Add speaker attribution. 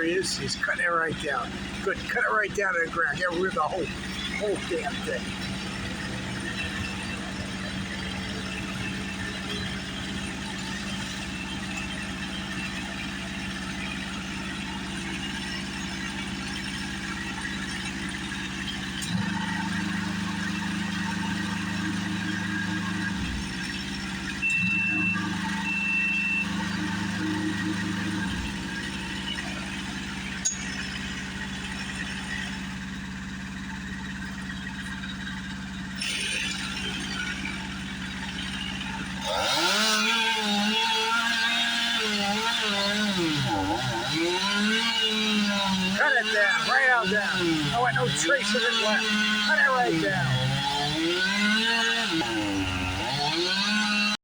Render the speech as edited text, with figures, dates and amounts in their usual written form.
Speaker 1: There he is. He's cutting it right down. Good. Cut it right down to the ground. Get rid of the whole damn thing. Cut it down, right out down. I want no trace of it left. Cut it right down.